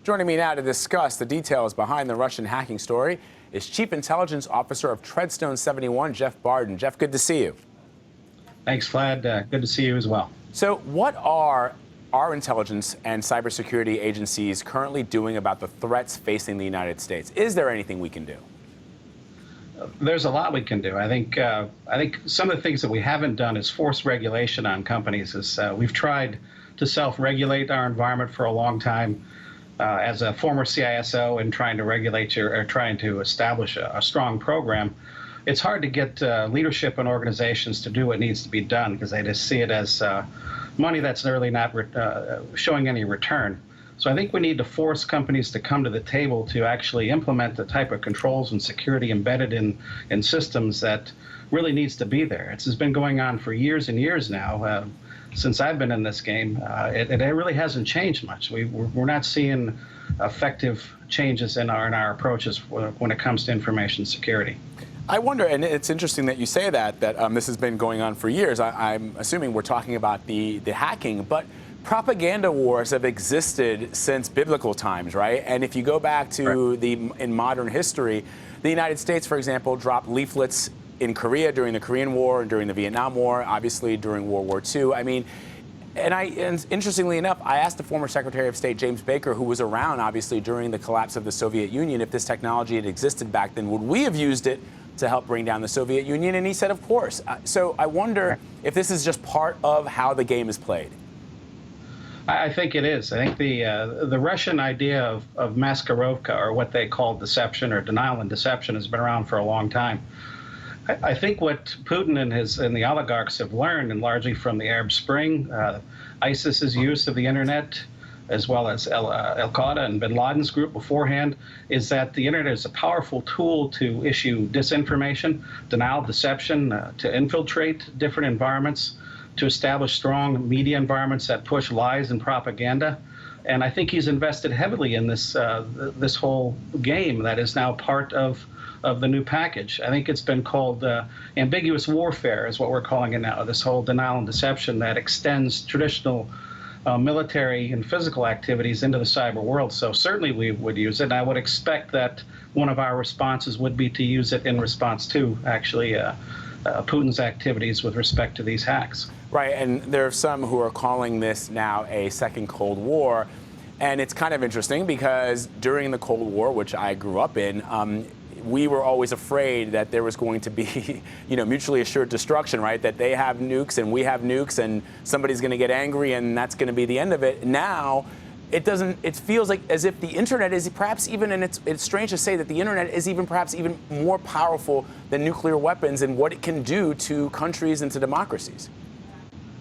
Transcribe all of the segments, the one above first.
Joining me now to discuss the details behind the Russian hacking story is Chief Intelligence Officer of Treadstone 71, Jeff Bardin. Jeff, good to see you. Thanks, Vlad. Good to see you as well. So what are our intelligence and cybersecurity agencies currently doing about the threats facing the United States? Is there anything we can do? There's a lot we can do. I think some of the things that we haven't done is force regulation on companies. We've tried to self-regulate our environment for a long time. As a former CISO and trying to regulate or trying to establish a strong program, it's hard to get leadership and organizations to do what needs to be done because they just see it as money that's really not showing any return. So I think we need to force companies to come to the table to actually implement the type of controls and security embedded in systems that really needs to be there. It's been going on for years and years now. Since I've been in this game, it really hasn't changed much. We're not seeing effective changes in our approaches when it comes to information security. I wonder, and it's interesting that you say that this has been going on for years. I'm assuming we're talking about the hacking, but propaganda wars have existed since biblical times, right? And if you go back to in modern history, the United States, for example, dropped leaflets in Korea during the Korean War and during the Vietnam War, obviously during World War II. I mean, and interestingly enough, I asked the former Secretary of State, James Baker, who was around, obviously, during the collapse of the Soviet Union, if this technology had existed back then, would we have used it to help bring down the Soviet Union? And he said, of course. So I wonder if this is just part of how the game is played. I think it is. I think the Russian idea of maskirovka, or what they call deception or denial and deception, has been around for a long time. I think what Putin and the oligarchs have learned, and largely from the Arab Spring, ISIS's use of the internet, as well as Al-Qaeda and bin Laden's group beforehand, is that the internet is a powerful tool to issue disinformation, denial, deception, to infiltrate different environments, to establish strong media environments that push lies and propaganda. And I think he's invested heavily in this whole game that is now part of the new package. I think it's been called ambiguous warfare is what we're calling it now, this whole denial and deception that extends traditional military and physical activities into the cyber world. So certainly we would use it, and I would expect that one of our responses would be to use it in response to actually Putin's activities with respect to these hacks. Right, and there are some who are calling this now a second Cold War, and it's kind of interesting because during the Cold War, which I grew up in, we were always afraid that there was going to be, mutually assured destruction, right? That they have nukes and we have nukes and somebody's going to get angry and that's going to be the end of it. Now, it feels like as if the internet is perhaps even, and it's strange to say that the internet is perhaps even more powerful than nuclear weapons and what it can do to countries and to democracies.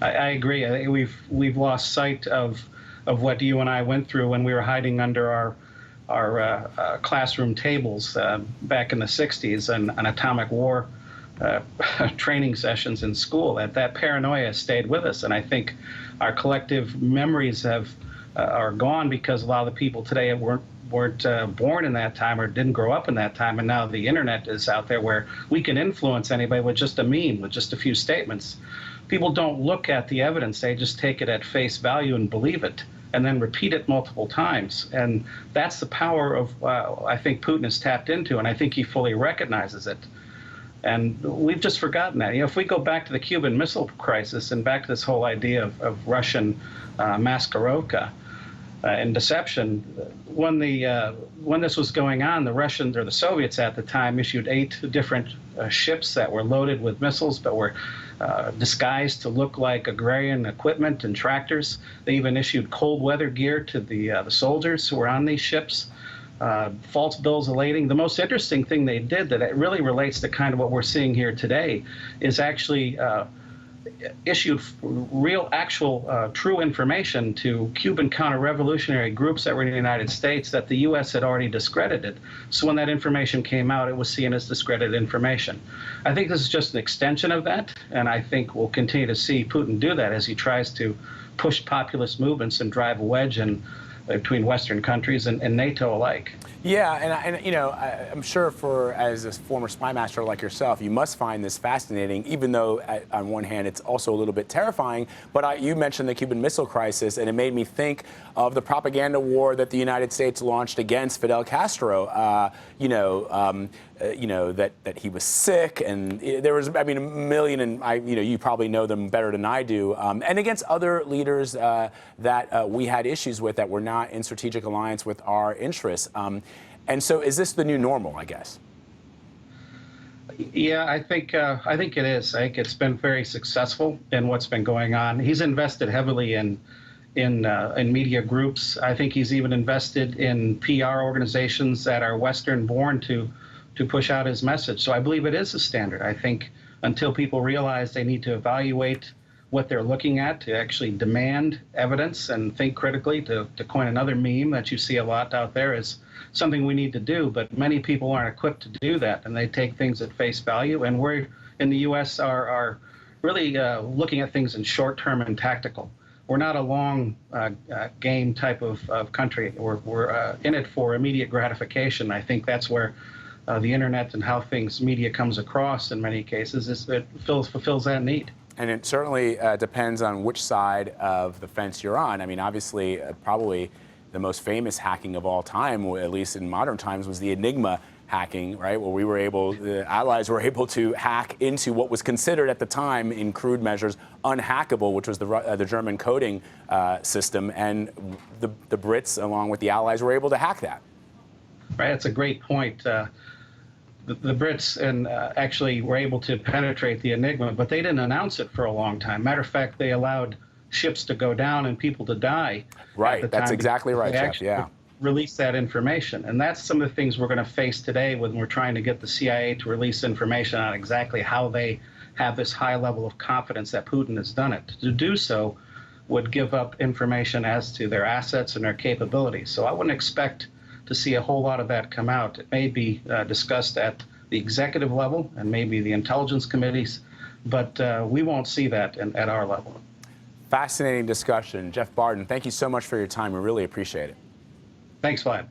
I agree. I think we've lost sight of what you and I went through when we were hiding under our classroom tables back in the 60s and atomic war training sessions in school. That paranoia stayed with us, and I think our collective memories are gone because a lot of the people today weren't born in that time or didn't grow up in that time, and now the internet is out there where we can influence anybody with just a meme, with just a few statements. People don't look at the evidence, they just take it at face value and believe it, and then repeat it multiple times. And that's the power of, I think Putin has tapped into, and I think he fully recognizes it. And we've just forgotten that. If we go back to the Cuban Missile Crisis and back to this whole idea of Russian maskirovka and deception, when this was going on, the Russians, or the Soviets at the time, issued 8 different ships that were loaded with missiles but were disguised to look like agrarian equipment and tractors. They even issued cold weather gear to the soldiers who were on these ships. False bills of lading. The most interesting thing they did that it really relates to kind of what we're seeing here today is actually issued real, actual, true information to Cuban counter-revolutionary groups that were in the United States that the U.S. had already discredited. So when that information came out, it was seen as discredited information. I think this is just an extension of that, and I think we'll continue to see Putin do that as he tries to push populist movements and drive a wedge in between Western countries and NATO alike. Yeah, and you know, I'm sure as a former spy master like yourself, you must find this fascinating, even though on one hand it's also a little bit terrifying. But you mentioned the Cuban Missile Crisis, and it made me think of the propaganda war that the United States launched against Fidel Castro. That he was sick, and there was, I mean, a million, and you probably know them better than I do, and against other leaders that we had issues with that were not in strategic alliance with our interests. And so, is this the new normal, I guess? Yeah, I think it is. I think it's been very successful in what's been going on. He's invested heavily in media groups. I think he's even invested in PR organizations that are Western-born to push out his message. So I believe it is a standard. I think until people realize they need to evaluate what they're looking at, to actually demand evidence and think critically, to coin another meme that you see a lot out there, is something we need to do. But many people aren't equipped to do that, and they take things at face value. And we're in the U.S. are really looking at things in short-term and tactical. We're not a long game type of country. We're in it for immediate gratification. I think that's where the internet and how media comes across in many cases, it fulfills that need. And it certainly depends on which side of the fence you're on. I mean, obviously, probably the most famous hacking of all time, at least in modern times, was the Enigma hacking, right? Where the Allies were able to hack into what was considered at the time, in crude measures, unhackable, which was the German coding system, and the Brits, along with the Allies, were able to hack that. Right, that's a great point. The Brits actually were able to penetrate the Enigma, but they didn't announce it for a long time. Matter of fact, they allowed ships to go down and people to die. Right, that's exactly right, Jeff, yeah. Release that information. And that's some of the things we're going to face today when we're trying to get the CIA to release information on exactly how they have this high level of confidence that Putin has done it. To do so would give up information as to their assets and their capabilities. So I wouldn't expect to see a whole lot of that come out. It may be discussed at the executive level and maybe the intelligence committees, but we won't see that at our level. Fascinating discussion. Jeff Bardin, thank you so much for your time. We really appreciate it. Thanks, Vlad.